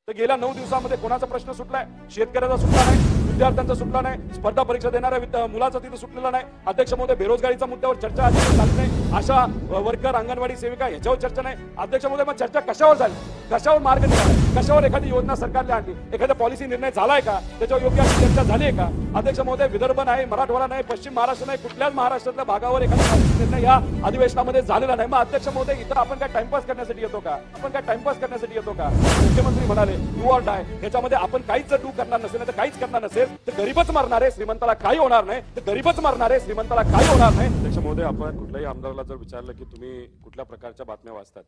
तर गेल्या 9 दिवसांमध्ये कोणाचा प्रश्न सुटलाय? शेतकऱ्याचा सुटला नाही, विद्यार्थ्यांचा सुटला नाही, स्पर्धा परीक्षा देणाऱ्या मुलाचा तिथे सुटलेला नाही. अध्यक्ष महोदय, बेरोजगारीच्या मुद्द्यावर चर्चा झाली नाही, आशा वर्कर, अंगणवाडी सेविका याच्यावर चर्चा नाही. अध्यक्ष महोदय, मग चर्चा कशावर झाली? कशावर मार्ग निघाला? कशावर एखादी योजना सरकारने आणली? एखादा पॉलिसी निर्णय झालाय का? त्याच्यावर योग्य अशी चर्चा झाली आहे का? अध्यक्ष महोदय, विदर्भ नाही, मराठवाडा नाही, पश्चिम महाराष्ट्र नाही, कुठल्याच महाराष्ट्रातल्या भागावर एखादा निर्णय या अधिवेशनामध्ये झालेला नाही. मग अध्यक्ष महोदय, इथं आपण काय टाइमपास करण्यासाठी येतो का? आपण काय टाइमपास करण्यासाठी येतो का? मुख्यमंत्री म्हणाले डू ऑर डाय, याच्यामध्ये आपण काहीच डू करणार नसेल तर काहीच करणार नसेल तर गरीबच मरणार आहे, श्रीमंताला काही होणार नाही. तर गरीबच मरणार आहे, श्रीमंताला काही होणार नाही. अध्यक्ष महोदय, आपण कुठल्याही आमदाराला जर विचारलं की तुम्ही कुठल्या प्रकारच्या बातम्या वाचतात,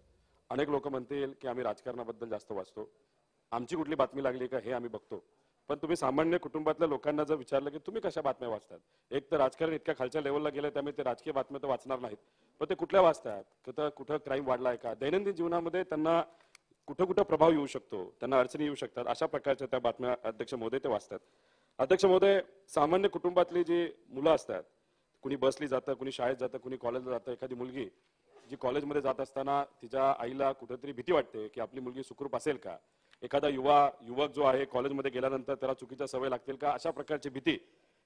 अनेक लोक म्हणतील की आम्ही राजकारणाबद्दल जास्त वाचतो, आमची कुठली बातमी लागली का हे आम्ही बघतो. पण तुम्ही सामान्य कुटुंबातल्या लोकांना जर विचारलं की तुम्ही कशा बातम्या वाचतात, एक तर राजकारण इतक्या खालच्या लेवलला गेलं त्यामुळे ते राजकीय बातम्या तर वाचणार नाहीत, पण ते कुठल्या वाचतात? कुठं क्राईम वाढलाय का, दैनंदिन जीवनामध्ये त्यांना कुठं कुठं प्रभाव येऊ शकतो, त्यांना अडचणी येऊ शकतात, अशा प्रकारच्या त्या बातम्या अध्यक्ष महोदय ते वाचतात. अध्यक्ष महोदय, सामान्य कुटुंबातली जी मुलं असतात, कुणी बसली जातं, कुणी शाळेत जातं, कुणी कॉलेजला जातं. एखादी मुलगी जी कॉलेजमध्ये जात असताना तिच्या आईला कुठेतरी भीती वाटते की आपली मुलगी सुखरूप असेल का, एखादा युवक जो आहे कॉलेजमध्ये गेल्यानंतर त्याला चुकीच्या सवय लागतील का, अशा प्रकारची भीती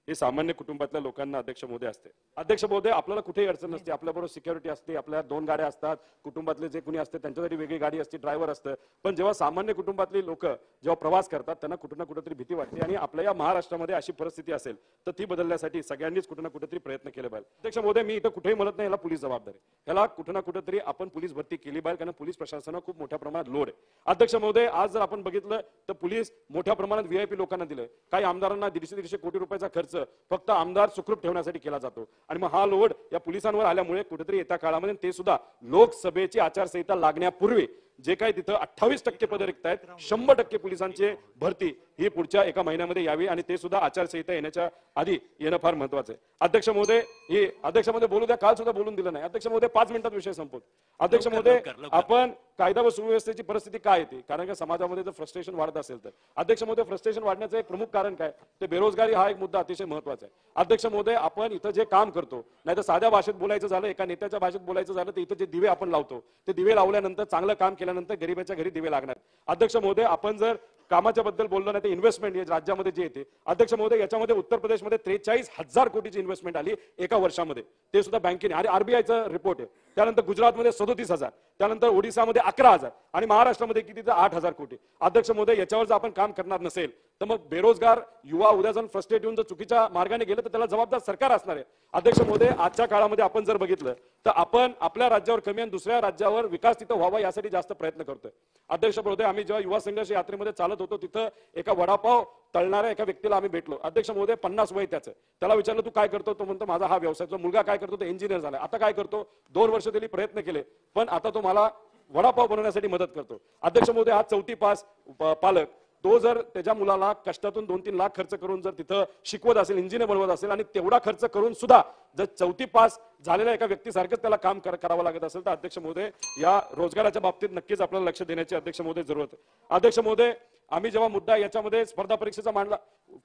ही सामान्य कुटुंबातल्या लोकांना अध्यक्ष महोदय असते. अध्यक्ष महोदय, आपल्याला कुठेही अडचण नसते, आपल्याबरोबर सिक्युरिटी असते, आपल्या 2 गाड्या असतात, कुटुंबातले जे कुणी असते त्यांच्यासाठी वेगळी गाडी असते, ड्रायव्हर असतं. पण जेव्हा सामान्य कुटुंबातली लोक जेव्हा प्रवास करतात त्यांना कुठं ना कुठेतरी भीती वाटते. आणि आपल्या या महाराष्ट्रामध्ये अशी परिस्थिती असेल तर ती बदलण्यासाठी सगळ्यांनीच कुठं ना कुठेतरी प्रयत्न केले पाहिजे. अध्यक्ष महोदय, मी इथं कुठेही म्हणत नाही याला पोलीस जबाबदारी, ह्याला कुठं ना कुठेतरी आपण पोलीस भरती केली पाहिजे, कारण पोलीस प्रशासनाला खूप मोठ्या प्रमाणात लोड आहे. अध्यक्ष महोदय, आज जर आपण बघितलं तर पोलीस मोठ्या प्रमाणात व्हीआयपी लोकांना दिलं. काही आमदारांना 150-150 कोटी रुपयाचा खर्च फक्त आमदार सुखरूप ठेवण्यासाठी केला जातो. आणि मग हा लोड या पोलिसांवर आल्यामुळे कुठेतरी येत्या काळामध्ये ते सुद्धा लोकसभेची आचारसंहिता लागण्यापूर्वी जे काही तिथं 28% पदं रिक्त आहेत, 100% पोलिसांची भरती ही पुढच्या 1 महिन्यामध्ये यावी आणि ते सुद्धा आचारसंहिता येण्याच्या आधी येणं फार महत्वाचं आहे. अध्यक्ष महोदय बोलू द्या, काल सुद्धा बोलून दिलं नाही. अध्यक्ष महोदय, 5 मिनिटात विषय संपवतो. अध्यक्ष महोदय, आपण कायदा व सुव्यवस्थेची परिस्थिती काय येते, कारण का समाजामध्ये जर फ्रस्ट्रेशन वाढत असेल तर अध्यक्ष महोदय, फ्रस्ट्रेशन वाढण्याचं एक प्रमुख कारण काय, ते बेरोजगारी हा एक मुद्दा अतिशय महत्वाचा आहे. अध्यक्ष महोदय, आपण इथं जे काम करतो, नाही तर साध्या भाषेत बोलायचं झालं, एका नेत्याच्या भाषेत बोलायचं झालं तर इथं जे दिवे आपण लावतो, ते दिवे लावल्यानंतर चांगलं काम केल्यानंतर गरीबाच्या घरी दिवे लागणार. अध्यक्ष महोदय, आपण जर कामाच्या बद्दल बोललो नाही तर इन्व्हेस्टमेंट राज्यामध्ये जे येते, अध्यक्ष महोदय, याच्यामध्ये उत्तर प्रदेशमध्ये 43,000 कोटीची इन्व्हेस्टमेंट आली एका वर्षामध्ये, ते सुद्धा बँकेने. आणि आरबीआयचा रिपोर्ट आहे. त्यानंतर गुजरातमध्ये 37,000, त्यानंतर ओडिसामध्ये 11,000 आणि महाराष्ट्रामध्ये किती तर 8,000 कोटी. अध्यक्ष महोदय, याच्यावर जर आपण काम करणार नसेल तर मग बेरोजगार युवा उद्या जाऊन फ्रस्ट्रेट येऊन जर चुकीच्या मार्गाने गेलं तर त्याला जबाबदार सरकार असणार आहे. अध्यक्ष महोदय, आजच्या काळामध्ये आपण जर बघितलं तर आपण आपल्या राज्यावर कमी आणि दुसऱ्या राज्यावर विकास तिथं व्हावा यासाठी जास्त प्रयत्न करतोय. अध्यक्ष महोदय, आम्ही जेव्हा युवा संघर्ष यात्रेमध्ये चालत होतो तिथं एका वडापाव तळणाऱ्या एका व्यक्तीला आम्ही भेटलो. अध्यक्ष महोदय, 50 वय त्याचं. त्याला विचारलं तू काय करतो, तो म्हणतो माझा हा व्यवसाय. तो मुलगा काय करतो, तो इंजिनियर झाला. आता काय करतो, 2 वर्ष त्यांनी प्रयत्न केले पण आता तो मला वडापाव बनवण्यासाठी मदत करतो. अध्यक्ष महोदय, हा 4थी पास पालक, तो जर त्याच्या मुलाला कष्टातून 2-3 लाख खर्च करून जर तिथं शिकवत असेल, इंजिनियर बनवत असेल आणि तेवढा खर्च करून सुद्धा जर 4थी पास झालेल्या एका व्यक्तीसारखंच त्याला काम करावं लागत असेल तर अध्यक्ष महोदय, या रोजगाराच्या बाबतीत नक्कीच आपल्याला लक्ष देण्याची अध्यक्ष महोदय जरूरत आहे. अध्यक्ष महोदय, आम्ही जेव्हा मुद्दा याच्यामध्ये स्पर्धा परीक्षेचा मांडला,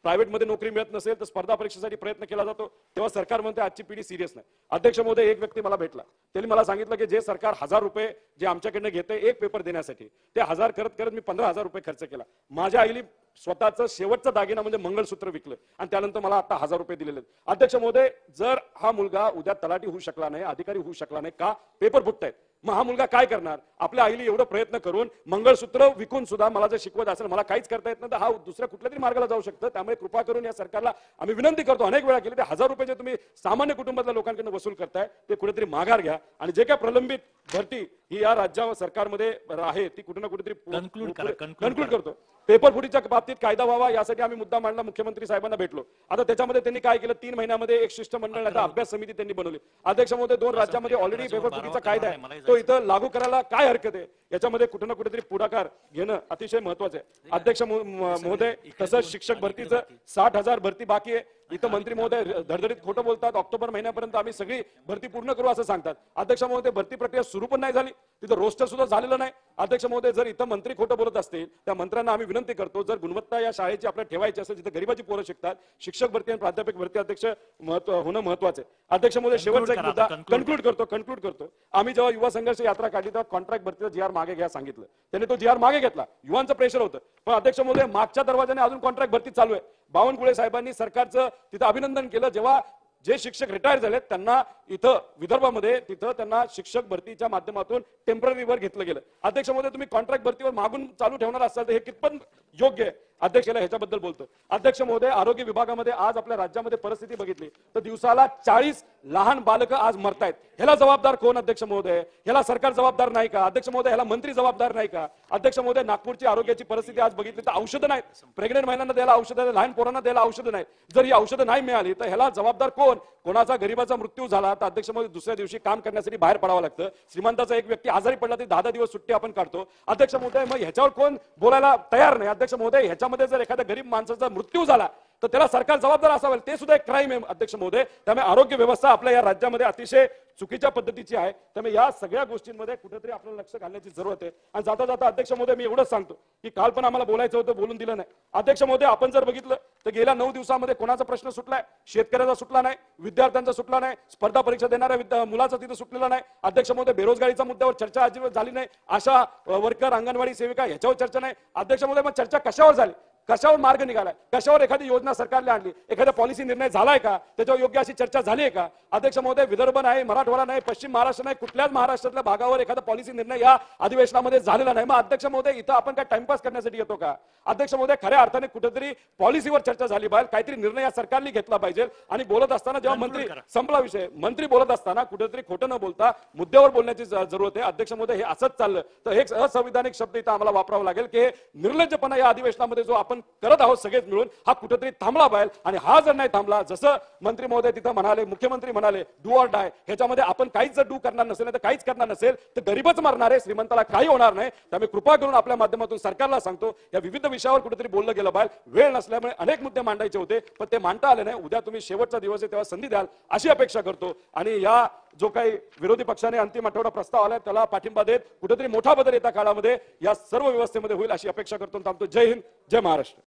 प्रायव्हेटमध्ये नोकरी मिळत नसेल तर स्पर्धा परीक्षेसाठी प्रयत्न केला जातो, तेव्हा सरकार म्हणते आजची पिढी सिरियस नाही. अध्यक्ष महोदय, एक व्यक्ती मला भेटला, त्यांनी मला सांगितलं की जे सरकार 1000 रुपये जे आमच्याकडनं घेते एक पेपर देण्यासाठी, ते 1000 करत करत मी 15,000 रुपये खर्च केला. माझ्या आईली स्वतःचं शेवटचा दागिना म्हणजे मंगळसूत्र विकलं आणि त्यानंतर मला आता 1000 रुपये दिलेले. अध्यक्ष महोदय, जर हा मुलगा उद्या तलाठी होऊ शकला नाही, अधिकारी होऊ शकला नाही का, पेपर फुटतायत, मग हा मुलगा काय करणार? आपल्या आईला एवढं प्रयत्न करून मंगळसूत्र विकून सुद्धा मला जर शिकवत असेल, मला काहीच करता येत नाही, तर हा दुसऱ्या कुठल्या तरी मार्गाला जाऊ शकतं. त्यामुळे कृपा करून या सरकारला आम्ही विनंती करतो, अनेक वेळा केली, ते 1000 रुपये जे तुम्ही सामान्य कुटुंबातल्या लोकांकडून वसूल करताय ते कुठेतरी माघार घ्या आणि जे काय प्रलंबित भरती ही या राज्यावर सरकारमध्ये आहे ती कुठे ना कुठेतरी कन्क्लूड करतो. पेपर फुटीच्या बाबतीत कायदा व्हावा यासाठी आम्ही मुद्दा मांडला, मुख्यमंत्री साहेबांना भेटलो. आता त्याच्यामध्ये त्यांनी काय केलं, 3 महिन्यामध्ये एक शिष्टमंडळ अभ्यास समिती त्यांनी बनवली. अध्यक्ष महोदय, 2 राज्यामध्ये ऑलरेडी पेपर फुटीचा कायदा आहे, तो इथं लागू करायला काय हरकत आहे? याच्यामध्ये कुठे ना कुठेतरी पुढाकार घेणं अतिशय महत्वाचं आहे. अध्यक्ष महोदय, तसंच शिक्षक भरतीचं 60,000 भरती बाकी आहे, इथं मंत्री महोदय धडधडीत खोटं बोलतात. ऑक्टोबर महिन्यापर्यंत आम्ही सगळी भरती पूर्ण करू असं सांगतात. अध्यक्ष महोदय भरती प्रक्रिया सुरू पण नाही झाली, तिथं रोस्टर सुद्धा झालेलं नाही. अध्यक्ष महोदय जर इथं मंत्री खोटं बोलत असतील त्या मंत्र्यांना आम्ही विनंती करतो, जर गुणवत्ता या शाळेची आपल्याला ठेवायची असेल जिथे गरीबाची पोरं शिकतात, शिक्षक भरती आणि प्राध्यापक भरती अध्यक्ष होणं महत्वाचं आहे. अध्यक्ष महोदय शेवटचा एक मुद्दा कन्क्लूड करतो. आम्ही जेव्हा युवा संघर्ष यात्रा काढली तेव्हा कॉन्ट्रॅक्ट भरतीचा जी आर मागे घ्या सांगितलं, त्यांनी तो जी आर मागे घेतला. युवांचं प्रेशर होतं, पण अध्यक्ष महोदय मागच्या दरवाजाने अजून कॉन्ट्रॅक्ट भरती चालू आहे. बावनकुळे साहेबांनी सरकारचं तिथं अभिनंदन केलं. जेव्हा जे शिक्षक रिटायर झाले त्यांना इथं विदर्भामध्ये तिथं त्यांना शिक्षक भरतीच्या माध्यमातून टेम्पररीवर घेतलं गेलं. अध्यक्ष महोदय तुम्ही कॉन्ट्रॅक्ट भरतीवर मागून चालू ठेवणार असाल तर हे कितपत योग्य आहे? अध्यक्षाला ह्याच्याबद्दल बोलतो. अध्यक्ष महोदय आरोग्य विभागामध्ये आज आपल्या राज्यामध्ये परिस्थिती बघितली तर दिवसाला 40 लहान बालकं आज मरतायत. ह्याला जबाबदार कोण? अध्यक्ष महोदय ह्याला सरकार जबाबदार नाही का? अध्यक्ष महोदय ह्याला मंत्री जबाबदार नाही का? अध्यक्ष महोदय नागपूरची आरोग्याची परिस्थिती आज बघितली तर औषधं नाहीत, प्रेग्नेंट महिलांना द्यायला औषधं, लहान पोरांना द्यायला औषधं नाहीत. जर ही औषधं नाही मिळाली तर ह्याला जबाबदार कोण? कोणाचा गरीबाचा मृत्यू झाला तर अध्यक्ष महोदय दुसऱ्या दिवशी काम करण्यासाठी बाहेर पडावं लागतं. श्रीमंताचा एक व्यक्ती आजारी पडला तरी 10 दिवस सुट्टी आपण काढतो. अध्यक्ष महोदय मग ह्याच्यावर कोण बोलायला तयार नाही. अध्यक्ष महोदय ह्याच्यामध्ये जर एखाद्या गरीब माणसाचा मृत्यू झाला तर त्याला सरकार जबाबदार असावेल, ते सुद्धा एक क्राईम आहे अध्यक्ष महोदय. त्यामुळे आरोग्य व्यवस्था आपल्या या राज्यामध्ये अतिशय चुकीच्या पद्धतीची आहे. त्यामुळे या सगळ्या गोष्टींमध्ये कुठेतरी आपल्याला लक्ष घालण्याची जरूरत आहे. आणि जाता जाता अध्यक्ष महोदय मी एवढंच सांगतो की काल पण आम्हाला बोलायचं होतं, बोलून दिलं नाही. अध्यक्ष महोदय आपण जर बघितलं तर गेल्या 9 दिवसामध्ये कोणाचा प्रश्न सुटलाय? शेतकऱ्याचा सुटला नाही, विद्यार्थ्यांचा सुटला नाही, स्पर्धा परीक्षा देणाऱ्या मुलाचा तिथं सुटलेला नाही. अध्यक्ष महोदय बेरोजगारीच्या मुद्द्यावर चर्चा अजिबात झाली नाही. आशा वर्कर, अंगणवाडी सेविका ह्याच्यावर चर्चा नाही. अध्यक्ष महोदय मग चर्चा कशावर झाली? कशावर मार्ग निघालाय? कशावर एखादी योजना सरकारने आणली? एखादा पॉलिसी निर्णय झालाय का? त्याच्यावर योग्य अशी चर्चा झाली आहे का? अध्यक्ष महोदय विदर्भ नाही, मराठवाडा नाही, पश्चिम महाराष्ट्र नाही, कुठल्याच महाराष्ट्रातल्या भागावर एखादा पॉलिसी निर्णय या अधिवेशनामध्ये झालेला नाही. मग अध्यक्ष महोदय इथं आपण काय टाइमपास करण्यासाठी येतो का? अध्यक्ष महोदय खऱ्या अर्थाने कुठेतरी पॉलिसीवर चर्चा झाली पाहिजे, काहीतरी निर्णय या सरकारने घेतला पाहिजे. आणि बोलत असताना जेव्हा मंत्री संपला विषय, मंत्री बोलत असताना कुठेतरी खोटं न बोलता मुद्द्यावर बोलण्याची जरूरत आहे. अध्यक्ष महोदय हे असंच चाललं तर एक असंविधानिक शब्द इथं आम्हाला वापरावा लागेल की निर्लज्जपणा या अधिवेशनामध्ये जो आपण करत आहोत सगळेच मिळून, हा कुठेतरी थांबला पाहिजे. आणि हा जर नाही थांबला, जसं मंत्री महोदय तिथं म्हणाले, मुख्यमंत्री म्हणाले डू ऑर डाय, ह्याच्यामध्ये आपण काहीच जर डू करणार नसेल तर काहीच करणार नसेल तर गरीबच मरणार आहे, श्रीमंताला काही होणार नाही. त्यामुळे कृपा करून आपल्या माध्यमातून सरकारला सांगतो या विविध विषयावर कुठेतरी बोललं गेलं पाहिजे. वेळ नसल्यामुळे अनेक मुद्दे मांडायचे होते पण ते मांडता आले नाही. उद्या तुम्ही शेवटचा दिवस आहे तेव्हा संधी द्याल अशी अपेक्षा करतो. आणि या जो काही विरोधी पक्षाने अंतिम आठवडा प्रस्ताव आलाय त्याला पाठिंबा देत कुठेतरी मोठा बदल येत्या काळामध्ये या सर्व व्यवस्थेमध्ये होईल अशी अपेक्षा करतो. थांबतो. जय हिंद, जय महाराष्ट्र.